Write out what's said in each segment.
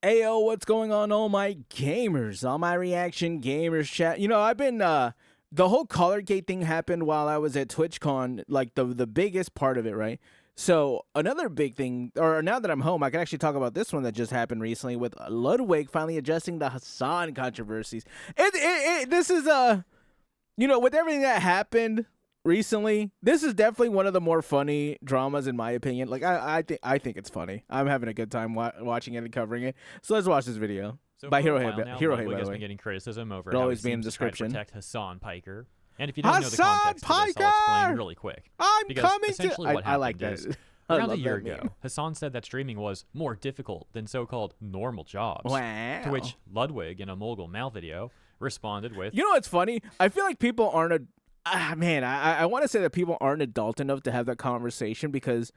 Ayo, what's going on, all my gamers, all my reaction gamers chat? I've been the whole Colorgate thing happened while I was at TwitchCon, like the biggest part of it, right? So another big thing, or now that I'm home, I can actually talk about this one that just happened recently with Ludwig finally addressing the Hasan controversies. This is with everything that happened recently, this is definitely one of the more funny dramas in my opinion. Like I think it's funny. I'm having a good time watching it and covering it. So let's watch this video So by for a HeroHei. while now, HeroHei, Ludwig by has the been way. getting criticism over It'll how he always be in seems the to try to description. protect Hasan Piker. And if you don't know the Hasan context to this, I'll explain really quick. I'm because coming essentially to. what I like happened is, that. I around a love year that ago, meme. Hasan said that streaming was more difficult than so-called normal jobs. Wow. To which Ludwig, in a mogul mal video, responded with, You know what's funny? I feel like people aren't I want to say that people aren't adult enough to have that conversation because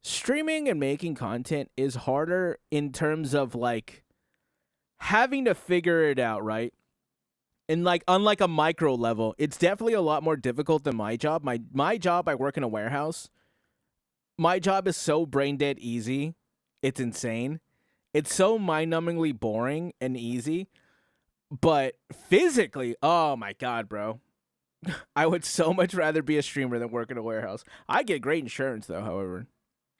streaming and making content is harder in terms of like having to figure it out, right? And like unlike a micro level, it's definitely a lot more difficult than my job. My job, I work in a warehouse. My job is so brain dead easy. It's insane. It's so mind-numbingly boring and easy. But physically, oh my god, bro. I would so much rather be a streamer than work in a warehouse. I get great insurance, though, however.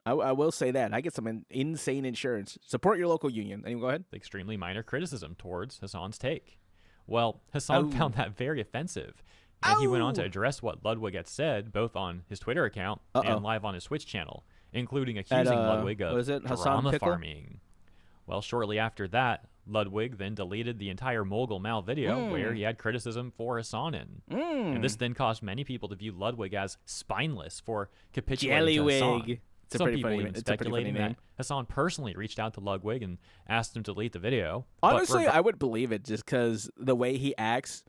I will say that. I get some insane insurance. Support your local union. Anyone go ahead? extremely minor criticism towards Hasan's take. Well, Hasan found that very offensive, and he went on to address what Ludwig had said, both on his Twitter account and live on his Twitch channel, including accusing Ludwig of drama farming. Well, shortly after that, Ludwig then deleted the entire mogul mal video where he had criticism for Hasan in. And this then caused many people to view Ludwig as spineless for capitulating to Hasan. Some people even speculating that Hasan personally reached out to Ludwig and asked him to delete the video. Honestly, I would believe it just because the way he acts,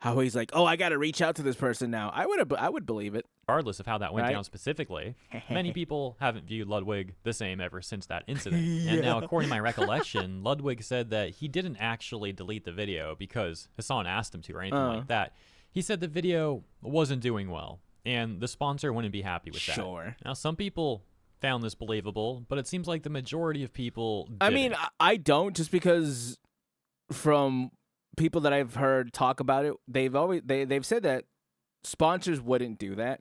how he's like, "Oh, I got to reach out to this person now." I would believe it. Regardless of how that went down specifically, many people haven't viewed Ludwig the same ever since that incident. And now, according to my recollection, Ludwig said that he didn't actually delete the video because Hasan asked him to or anything like that. He said the video wasn't doing well, and the sponsor wouldn't be happy with that. Sure. Now, some people found this believable, but it seems like the majority of people didn't. I mean, I don't, just because from people that I've heard talk about it, they've said that sponsors wouldn't do that.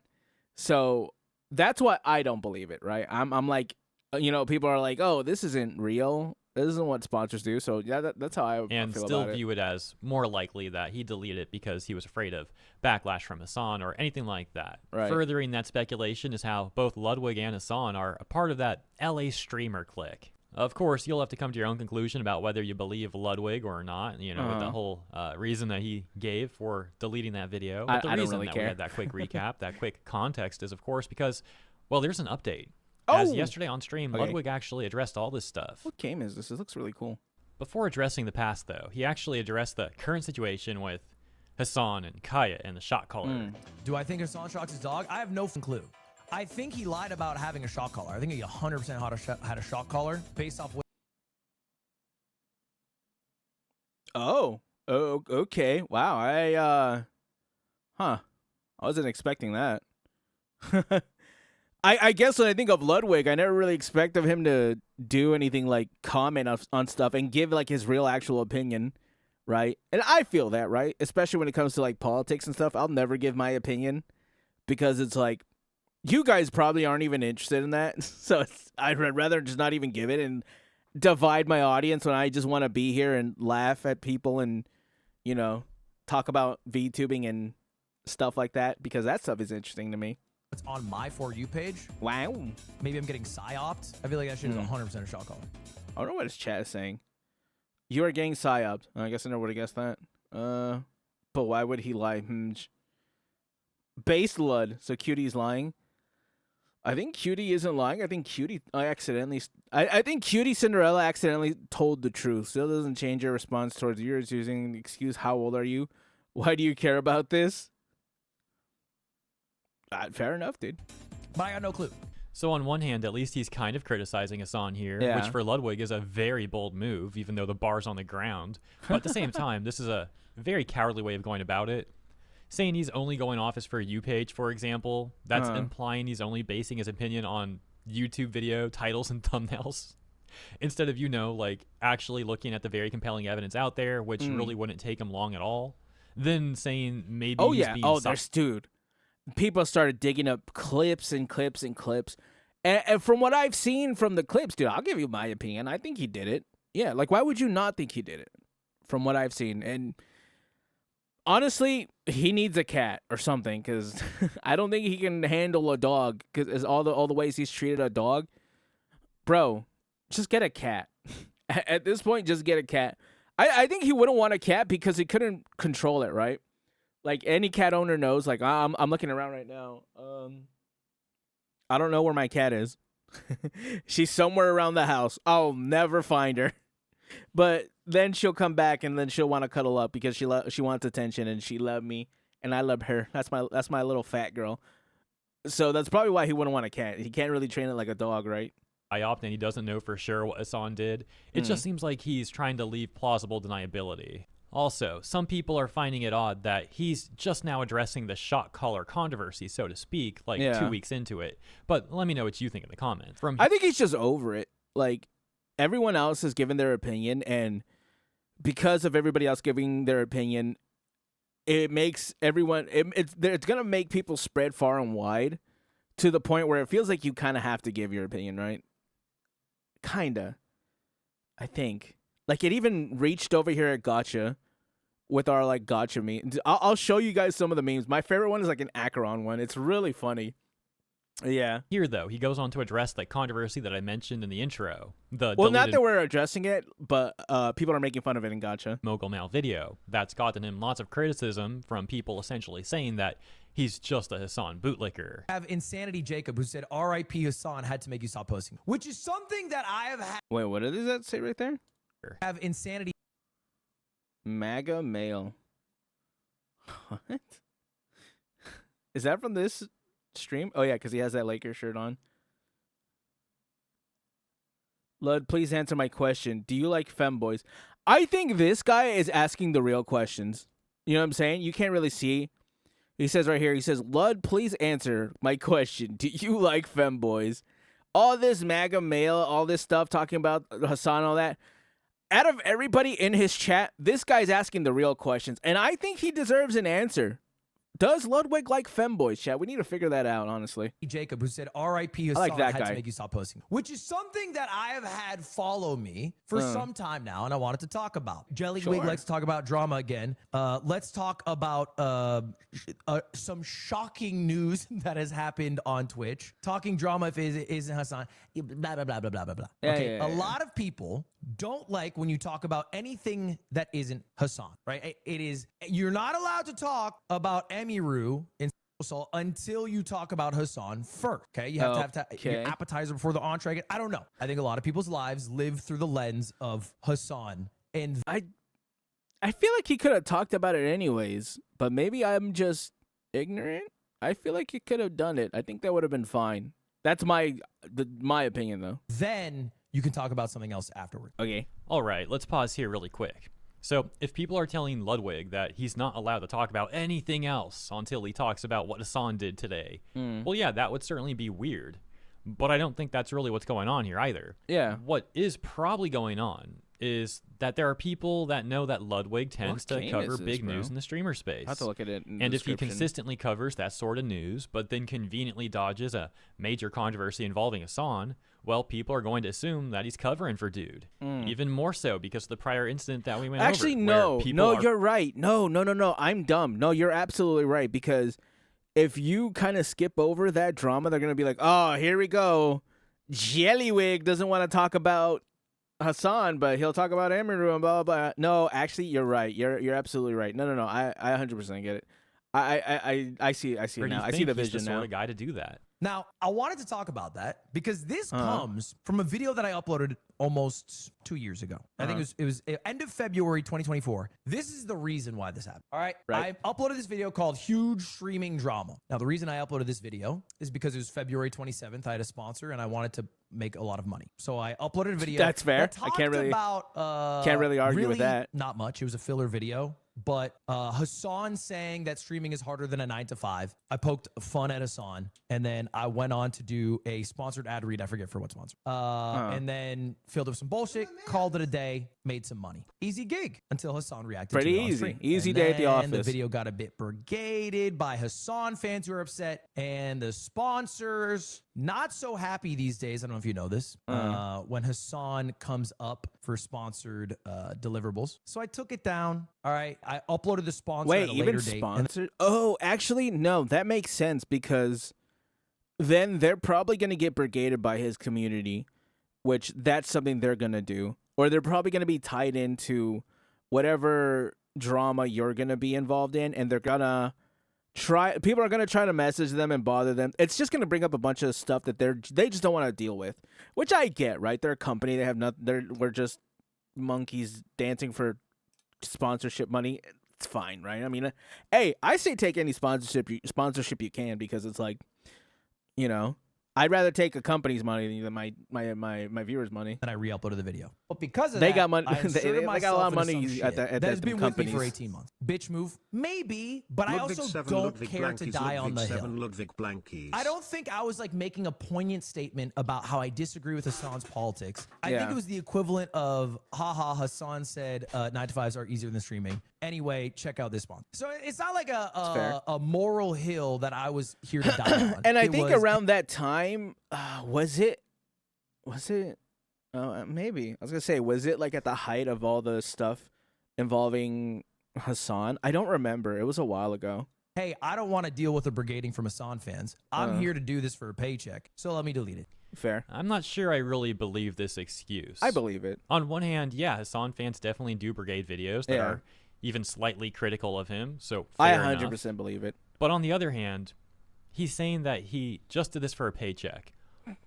So that's why I don't believe it, right? I'm like, people are like, "Oh, this isn't real. This isn't what sponsors do." So yeah, that's how I feel about it. And still view it as more likely that he deleted it because he was afraid of backlash from Hasan or anything like that. Right. Furthering that speculation is how both Ludwig and Hasan are a part of that LA streamer clique. Of course, you'll have to come to your own conclusion about whether you believe Ludwig or not, with the whole reason that he gave for deleting that video. But the I don't reason really that care. we had that quick recap, that quick context is, of course, because, well, there's an update. As yesterday on stream, Ludwig actually addressed all this stuff. What game is this? This looks really cool. Before addressing the past, though, he actually addressed the current situation with Hasan and Kaya and the shot caller. Do I think Hasan shocks his dog? I have no clue. I think he lied about having a shot collar. I think he 100% had a shot collar based off what. Oh, okay. Wow. I wasn't expecting that. I guess when I think of Ludwig, I never really expect of him to do anything like comment on stuff and give like his real actual opinion, right? And I feel that, right? Especially when it comes to like politics and stuff. I'll never give my opinion because it's like, you guys probably aren't even interested in that. So I'd rather just not even give it and divide my audience when I just want to be here and laugh at people and, talk about VTubing and stuff like that because that stuff is interesting to me. It's on my For You page. Wow. Maybe I'm getting psyoped. I feel like that shit is 100% a shot collar. I don't know what his chat is saying. You are getting psyoped. I guess I never would have guessed that. But why would he lie? Base Lud. So Cutie's lying. I think Cutie isn't lying. I think Cutie I think Cutie Cinderella accidentally told the truth. Still doesn't change her response towards viewers using the excuse, "How old are you? Why do you care about this?" Fair enough, dude. But I got no clue. So on one hand, at least he's kind of criticizing Hasan here, which for Ludwig is a very bold move, even though the bar's on the ground. But at the same time, this is a very cowardly way of going about it. Saying he's only going off his For You page, for example, that's implying he's only basing his opinion on YouTube video titles and thumbnails. instead of, like actually looking at the very compelling evidence out there, which really wouldn't take him long at all, then saying maybe he's being there's dude. People started digging up clips and clips and clips. And from what I've seen from the clips, dude, I'll give you my opinion. I think he did it. Yeah, like, why would you not think he did it? From what I've seen. And honestly, he needs a cat or something, because I don't think he can handle a dog, because all the ways he's treated a dog. Bro, just get a cat. At this point, just get a cat. I think he wouldn't want a cat because he couldn't control it, right? Like, any cat owner knows. Like, I'm looking around right now. I don't know where my cat is. She's somewhere around the house. I'll never find her. But then she'll come back, and then she'll want to cuddle up because she wants attention, and she loved me, and I love her. That's my little fat girl. So that's probably why he wouldn't want a cat. He can't really train it like a dog, right? And he doesn't know for sure what Hasan did. It just seems like he's trying to leave plausible deniability. Also, some people are finding it odd that he's just now addressing the shock collar controversy, so to speak, like 2 weeks into it. But let me know what you think in the comments. I think he's just over it. Like, everyone else has given their opinion, and because of everybody else giving their opinion, it makes everyone it's gonna make people spread far and wide to the point where it feels like you kind of have to give your opinion, right? Kinda, I think. Like, it even reached over here at Gotcha with our, like, Gotcha meme. I'll show you guys some of the memes. My favorite one is, like, an Acheron one. It's really funny. Yeah. Here, though, he goes on to address the controversy that I mentioned in the intro. Not that we're addressing it, but people are making fun of it in Gotcha. Mogul Mal video. That's gotten him lots of criticism from people essentially saying that he's just a Hasan bootlicker. I have Insanity Jacob, who said, R.I.P. Hasan, had to make you stop posting. Which is something that I have had. Wait, what does that say right there? Have Insanity. MAGA male. What? Is that from this stream? Oh, yeah, because he has that Lakers shirt on. Lud, please answer my question. Do you like femboys? I think this guy is asking the real questions. You know what I'm saying? You can't really see. He says right here, he says, Lud, please answer my question. Do you like femboys? All this MAGA male, all this stuff talking about Hasan, all that. Out of everybody in his chat, this guy's asking the real questions, and I think he deserves an answer. Does Ludwig like femboys, chat? We need to figure that out, honestly. Jacob, who said, R.I.P. Hasan, like that had guy. to make you stop posting. Which is something that I have had follow me for some time now, and I wanted to talk about. Jellywig likes to talk about drama again. Let's talk about some shocking news that has happened on Twitch. Talking drama if it isn't Hasan. Blah, blah, blah, blah, blah, blah, blah. Okay, a lot of people don't like when you talk about anything that isn't Hasan, right? You're not allowed to talk about Emiru in Soul until you talk about Hasan first, okay? You have to have your appetizer before the entree. I don't know. I think a lot of people's lives live through the lens of Hasan. And I feel like he could have talked about it anyways, but maybe I'm just ignorant. I feel like he could have done it. I think that would have been fine. That's my opinion, though. Then you can talk about something else afterward. Okay. All right, let's pause here really quick. So if people are telling Ludwig that he's not allowed to talk about anything else until he talks about what Hasan did today, well, yeah, that would certainly be weird. But I don't think that's really what's going on here either. Yeah. What is probably going on is that there are people that know that Ludwig tends to cover big news in the streamer space. I have to look at it in the And if he description. consistently covers that sort of news, but then conveniently dodges a major controversy involving Hasan, well, people are going to assume that he's covering for dude. Even more so because of the prior incident that we went Actually, over. no, you're right. No, I'm dumb. No, you're absolutely right, because if you kind of skip over that drama, they're going to be like, oh, here we go. Jellywig doesn't want to talk about Hasan, but he'll talk about Emiru and blah, blah, blah. No, actually, you're right. You're absolutely right. No. I 100% get it. I see it now. I see the vision he's the sort of guy to do that. Now, I wanted to talk about that because this comes from a video that I uploaded almost 2 years ago. I think it was end of February 2024. This is the reason why this happened. All right. I uploaded this video called Huge Streaming Drama. Now, the reason I uploaded this video is because it was February 27th. I had a sponsor and I wanted to make a lot of money. So I uploaded a video. That's fair. I can't really argue with that. Not much. It was a filler video. but Hasan saying that streaming is harder than a 9 to 5. I poked fun at Hasan, and then I went on to do a sponsored ad read. I forget for what sponsor. And then filled up some bullshit, called it a day, made some money. Easy gig until Hasan reacted Pretty to it on easy. stream. Easy And day at the then office. The video got a bit brigaded by Hasan fans who are upset, and the sponsors not so happy these days. I don't know if you know this. When Hasan comes up for sponsored deliverables, so I took it down. All right, I uploaded the sponsor at a later date. Sponsored? Oh, actually, no, that makes sense because then they're probably going to get brigaded by his community, which that's something they're going to do. Or they're probably going to be tied into whatever drama you're going to be involved in, and they're going to people are going to try to message them and bother them. It's just going to bring up a bunch of stuff that they just don't want to deal with, which I get, right? They're a company. They have nothing. We're just monkeys dancing for sponsorship money. It's fine, right? I mean, hey, I say take any sponsorship you can, because it's like, you know, I'd rather take a company's money than my viewers' money. And I re-uploaded the video. But because of they that, got money. I they got a lot of money at that the has been companies. with me for 18 months. Bitch move, maybe, but Ludwig I also 7, don't Ludwig care Blankies, to die on the Ludwig hill. 7, Ludwig Blankies. I don't think I was like making a poignant statement about how I disagree with Hasan's politics. I think it was the equivalent of, haha, Hasan said 9 to 5s are easier than streaming. Anyway, check out this one. So it's not like a moral hill that I was here to die on. And I think around that time, was it? Maybe. I was going to say, was it like at the height of all the stuff involving Hasan? I don't remember. It was a while ago. Hey, I don't want to deal with the brigading from Hasan fans. I'm here to do this for a paycheck, so let me delete it. Fair. I'm not sure I really believe this excuse. I believe it. On one hand, yeah, Hasan fans definitely do brigade videos that are even slightly critical of him, so fair I 100% enough. believe it. But on the other hand, he's saying that he just did this for a paycheck.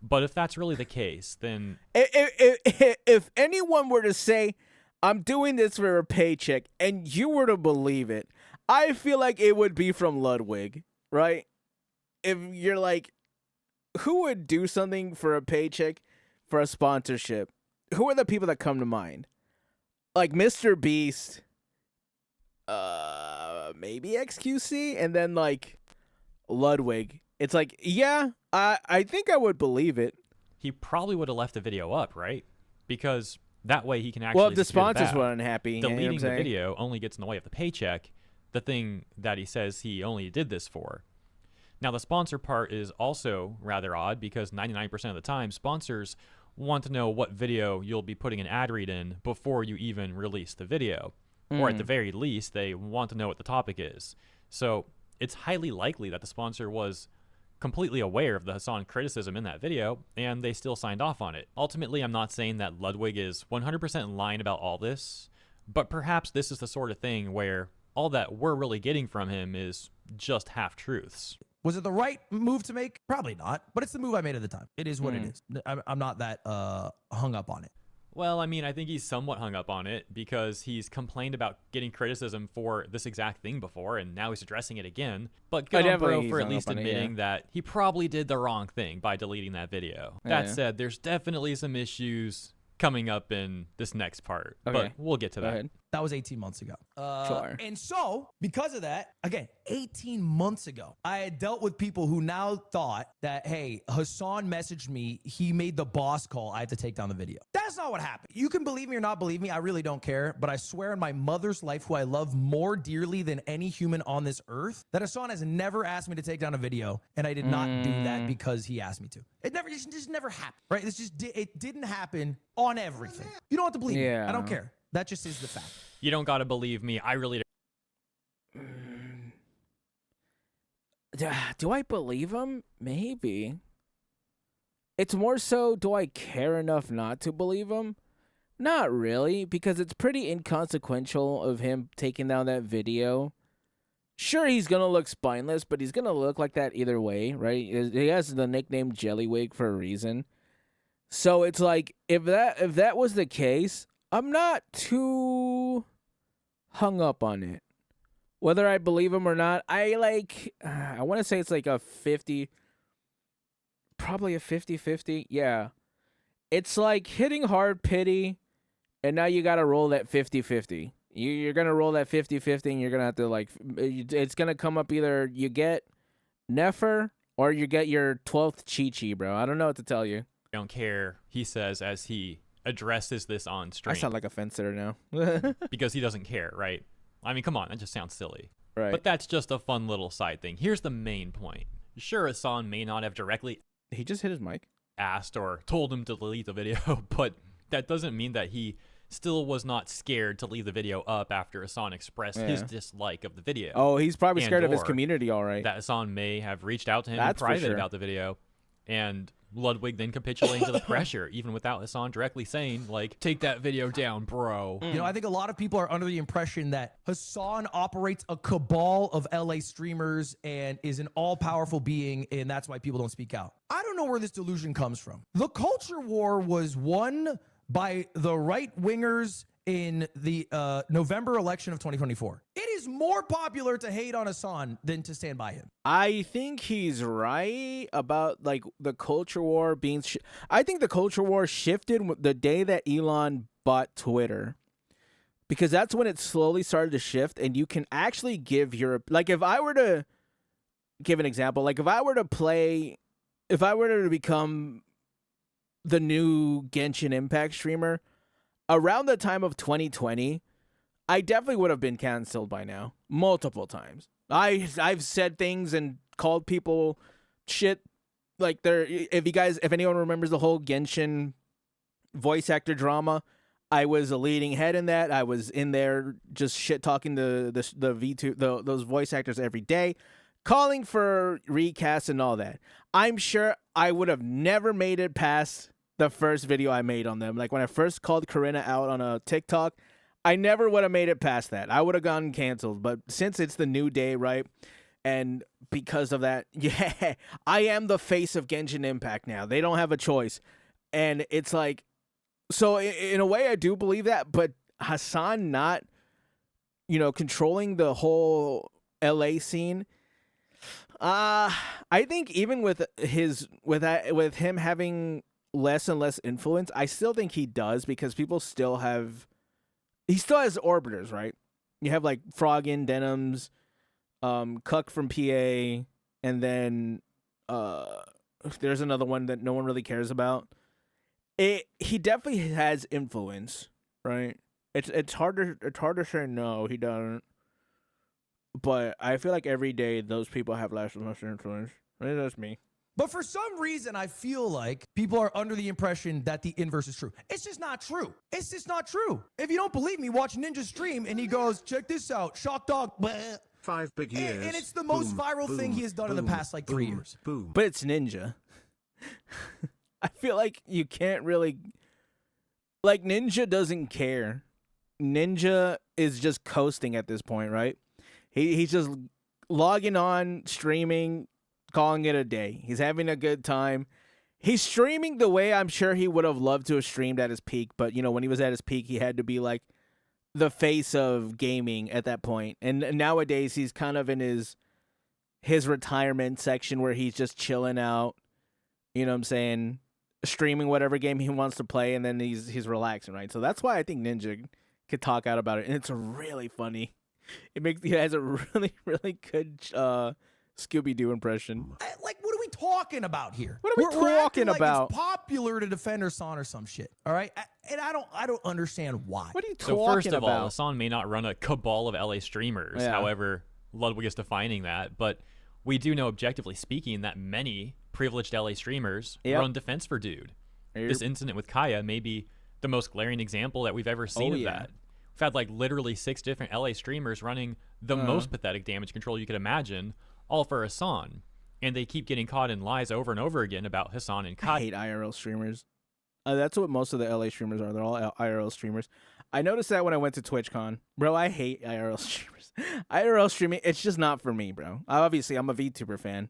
But if that's really the case, then if anyone were to say, I'm doing this for a paycheck, and you were to believe it, I feel like it would be from Ludwig, right? If you're like, who would do something for a paycheck for a sponsorship? Who are the people that come to mind? Like Mr. Beast, maybe XQC, and then like Ludwig. It's like, yeah, I think I would believe it. he probably would have left the video up, right? Because that way he can actually. Well, if the secure sponsors back. were unhappy, Deleting the video only gets in the way of the paycheck, the thing that he says he only did this for. Now, the sponsor part is also rather odd because 99% of the time, sponsors want to know what video you'll be putting an ad read in before you even release the video. Or at the very least, they want to know what the topic is. So it's highly likely that the sponsor was completely aware of the Hasan criticism in that video, and they still signed off on it. Ultimately, I'm not saying that Ludwig is 100% in line about all this, but perhaps this is the sort of thing where all that we're really getting from him is just half-truths. Was it the right move to make? Probably not, but it's the move I made at the time. It is what it is. I'm not that hung up on it. Well, I mean, I think he's somewhat hung up on it because he's complained about getting criticism for this exact thing before, and now he's addressing it again. But good on bro for at least admitting that he probably did the wrong thing by deleting that video. That said, there's definitely some issues coming up in this next part, but we'll get to that. That was 18 months ago. Sure. And so, because of that, again, 18 months ago, I had dealt with people who now thought that, hey, Hasan messaged me, he made the boss call, I had to take down the video. That's not what happened. You can believe me or not believe me, I really don't care, but I swear on my mother's life, who I love more dearly than any human on this earth, that Hasan has never asked me to take down a video, and I did not do that because he asked me to. It just never happened, right? It didn't happen on everything. You don't have to believe me. I don't care. That just is the fact. You don't got to believe me. I really Do I believe him? Maybe. It's more so, do I care enough not to believe him? Not really, because it's pretty inconsequential of him taking down that video. Sure, he's going to look spineless, but he's going to look like that either way, right? He has the nickname Jellywig for a reason. So it's like, if that was the case, I'm not too hung up on it. Whether I believe him or not, I want to say it's like a 50, probably a 50-50. Yeah. It's like hitting hard pity, and now you got to roll that 50-50. You're going to roll that 50-50, and you're going to have to, like, it's going to come up either you get Nefer or you get your 12th Chi-Chi, bro. I don't know what to tell you. I don't care, he says as he addresses this on stream. I sound like a fence sitter now. Because he doesn't care, right? I mean, come on, that just sounds silly. Right. But that's just a fun little side thing. Here's the main point. Sure, Hasan may not have directly He just hit his mic. asked or told him to delete the video, but that doesn't mean that he still was not scared to leave the video up after Hasan expressed his dislike of the video. Oh, he's probably scared of his or community, all right. That Hasan may have reached out to him That's in for private sure. about the video, and Ludwig then capitulating to the pressure, even without Hasan directly saying, like, take that video down, bro. You know, I think a lot of people are under the impression that Hasan operates a cabal of LA streamers and is an all-powerful being, and that's why people don't speak out. I don't know where this delusion comes from. The culture war was won by the right-wingers in the November election of 2024. It is more popular to hate on Hasan than to stand by him. I think he's right about, like, the culture war being... I think the culture war shifted the day that Elon bought Twitter, because that's when it slowly started to shift, and you can actually give your... Like, if I were to give an example, like, if I were to become the new Genshin Impact streamer, around the time of 2020, I definitely would have been canceled by now, multiple times. I've said things and called people shit, like if anyone remembers the whole Genshin voice actor drama, I was a leading head in that. I was in there just shit talking the V2 those voice actors every day, calling for recasts and all that. I'm sure I would have never made it past the first video I made on them. Like, when I first called Corinna out on a TikTok, I never would have made it past that. I would have gotten canceled. But since it's the new day, right? And because of that, yeah, I am the face of Genshin Impact now. They don't have a choice. And it's like, so in a way I do believe that, but Hasan not, controlling the whole LA scene, I think even with him having less and less influence, I still think he does, because people still he still has orbiters, right? You have like Frogin, Denims, Cuck from PA, and then there's another one that no one really cares about. He definitely has influence, right? It's harder to say no, he doesn't. But I feel like every day those people have less and less influence. Maybe that's me. But for some reason, I feel like people are under the impression that the inverse is true. It's just not true. It's just not true. If you don't believe me, watch Ninja stream and he goes, check this out, shock dog. Bleh. 5 big years. And it's the most viral thing he has done in the past, like, 3 years. Boom. But it's Ninja. I feel like you can't really... Like, Ninja doesn't care. Ninja is just coasting at this point, right? He's just logging on, streaming, calling it a day. He's having a good time. He's streaming the way I'm sure he would have loved to have streamed at his peak. But, when he was at his peak, he had to be like the face of gaming at that point. And nowadays, he's kind of in his retirement section where he's just chilling out. You know what I'm saying? Streaming whatever game he wants to play, and then he's relaxing, right? So that's why I think Ninja could talk out about it. And it's really funny. It has a really, really good Scooby-Doo impression. Like, what are we talking about here? What are we talking like about? It's popular to defend Hasan or some shit. All right, and I don't understand why. What are you talking So about? first of all, Hasan may not run a cabal of LA streamers. Yeah. However, Ludwig is defining that. But we do know, objectively speaking, that many privileged LA streamers run defense for dude. This incident with Kaya may be the most glaring example that we've ever seen of that. We've had like literally 6 different LA streamers running the most pathetic damage control you could imagine, all for Hasan. And they keep getting caught in lies over and over again about Hasan and Kaya. I hate IRL streamers. That's what most of the LA streamers are. They're all IRL streamers. I noticed that when I went to TwitchCon. Bro, I hate IRL streamers. IRL streaming, it's just not for me, bro. Obviously, I'm a VTuber fan.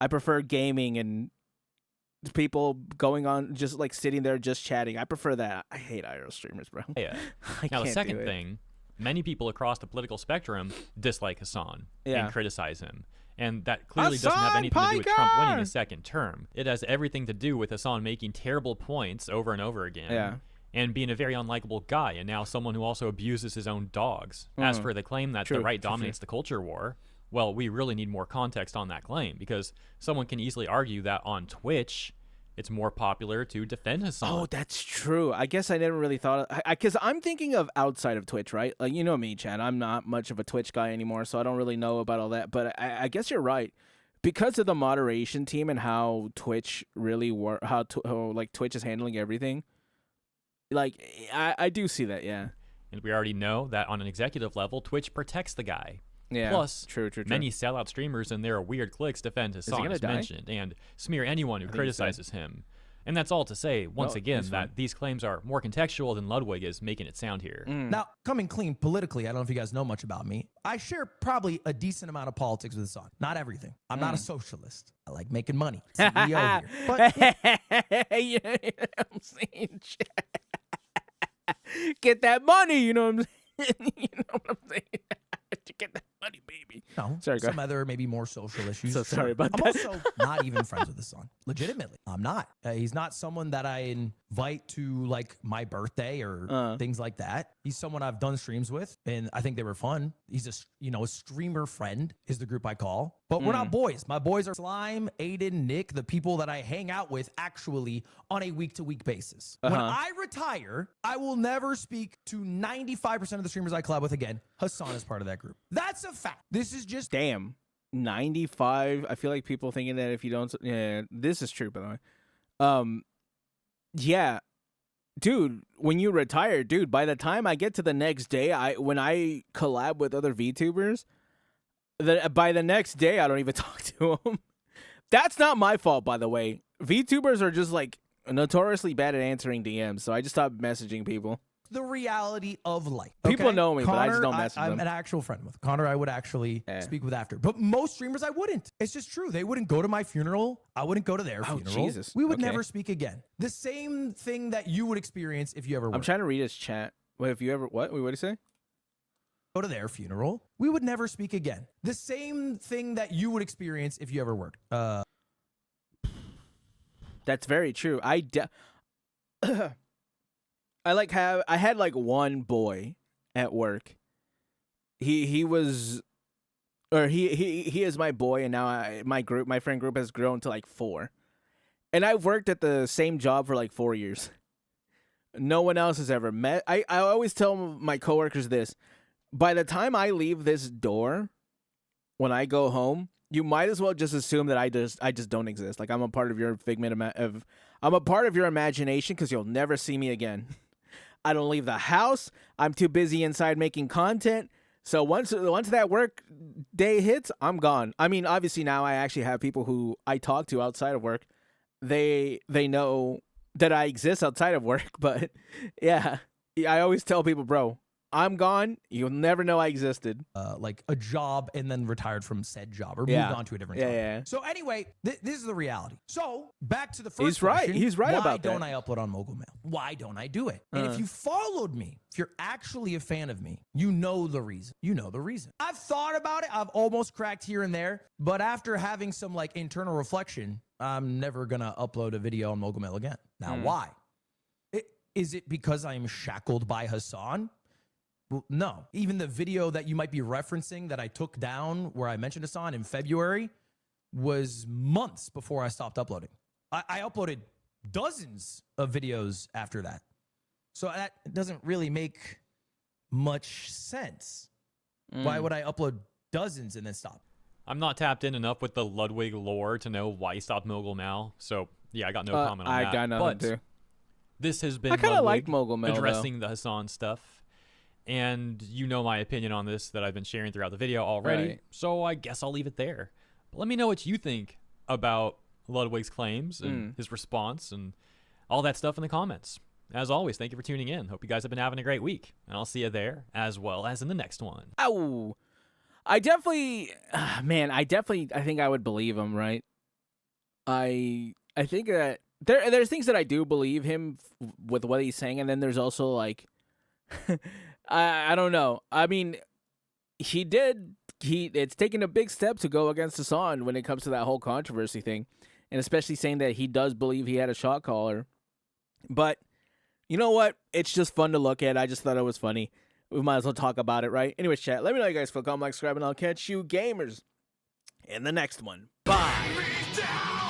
I prefer gaming and people going on just like sitting there just chatting. I prefer that. I hate IRL streamers, bro. Yeah. I Now, the can't second do it. thing, many people across the political spectrum dislike Hasan and criticize him. And that clearly doesn't have anything to do with Trump winning a second term. It has everything to do with Hasan making terrible points over and over again. Yeah. and being a very unlikable guy, and now someone who also abuses his own dogs. As for the claim that the right dominates the culture war, well, we really need more context on that claim, because someone can easily argue that on Twitch, it's more popular to defend Hasan. Oh, that's true. I guess I never really thought of, because I'm thinking of outside of Twitch, right? Like, you know me, Chad. I'm not much of a Twitch guy anymore, so I don't really know about all that. But I guess you're right. Because of the moderation team and how Twitch really how like Twitch is handling everything. Like, I do see that, yeah. And we already know that on an executive level, Twitch protects the guy. Yeah, plus, true. Many sellout streamers and their weird clicks defend Hasan, as mentioned, and smear anyone who criticizes him. And that's all to say, once again, that these claims are more contextual than Ludwig is making it sound here. Now, coming clean politically, I don't know if you guys know much about me. I share probably a decent amount of politics with Hasan. Not everything. I'm not a socialist. I like making money. CEO here. But you know what I'm saying? Get that money, you know what I'm saying? You know what I'm saying? Get that money, baby. No, sorry, some other maybe more social issues. So sorry about I'm that. also not even friends with Hasan. Legitimately, I'm not. He's not someone that I invite to like my birthday or things like that. He's someone I've done streams with, and I think they were fun. He's a streamer friend is the group I call. But we're not boys. My boys are Slime, Aiden, Nick, the people that I hang out with actually on a week-to-week basis. When I retire, I will never speak to 95% of the streamers I collab with again. Hasan is part of that group. That's a fact. This is just... Damn. 95. I feel like people thinking that if you don't... Yeah, this is true, by the way. Yeah. Dude, when you retire, dude, by the time I get to the next day, when I collab with other VTubers... by the next day, I don't even talk to them. That's not my fault, by the way. VTubers are just like notoriously bad at answering DMs, so I just stopped messaging people. The reality of life. People know me, Connor, but I just don't message them. I'm an actual friend with Connor. I would actually speak with after, but most streamers I wouldn't. It's just true. They wouldn't go to my funeral. I wouldn't go to their funeral. Jesus. We would never speak again. The same thing that you would experience if you ever were. I'm trying to read his chat. Wait, if you ever what? Wait, what did he say? Go to their funeral. We would never speak again. The same thing that you would experience if you ever worked. That's very true. I had like one boy at work. He is my boy, and now my friend group has grown to like 4. And I've worked at the same job for like 4 years. No one else has ever met. I always tell my coworkers this. By the time I leave this door, when I go home, you might as well just assume that I just don't exist. Like, I'm a part of your I'm a part of your imagination, because you'll never see me again. I don't leave the house. I'm too busy inside making content. So once that work day hits, I'm gone. I mean, obviously now I actually have people who I talk to outside of work. They know that I exist outside of work, but yeah, I always tell people, bro, I'm gone. You'll never know I existed. Like a job and then retired from said job or moved on to a different job. Yeah. So anyway, this is the reality. So back to the first question. He's right about that. Why don't I upload on Mogul Mail? Why don't I do it? And if you followed me, if you're actually a fan of me, you know the reason. You know the reason. I've thought about it. I've almost cracked here and there. But after having some like internal reflection, I'm never going to upload a video on Mogul Mail again. Now, why? Is it because I'm shackled by Hasan? Well, no. Even the video that you might be referencing that I took down where I mentioned Hasan in February was months before I stopped uploading. I uploaded dozens of videos after that. So that doesn't really make much sense. Why would I upload dozens and then stop? I'm not tapped in enough with the Ludwig lore to know why he stopped Mogul Mal. So, yeah, I got no comment on that. I got nothing, too. This has been I kind of like Mogul Mail, addressing the Hasan stuff. And you know my opinion on this that I've been sharing throughout the video already. Right. So I guess I'll leave it there. But let me know what you think about Ludwig's claims and his response and all that stuff in the comments. As always, thank you for tuning in. Hope you guys have been having a great week. And I'll see you there as well as in the next one. Ow. I think I would believe him, right? I think that there's things that I do believe him with what he's saying, and then there's also like I don't know. I mean, it's taken a big step to go against Hasan when it comes to that whole controversy thing, and especially saying that he does believe he had a shot caller. But You know what? It's just fun to look at. I just thought it was funny. We might as well talk about it, right? Anyways, chat, let me know how you guys feel. Comment, like, subscribe, and I'll catch you gamers in the next one. Bye.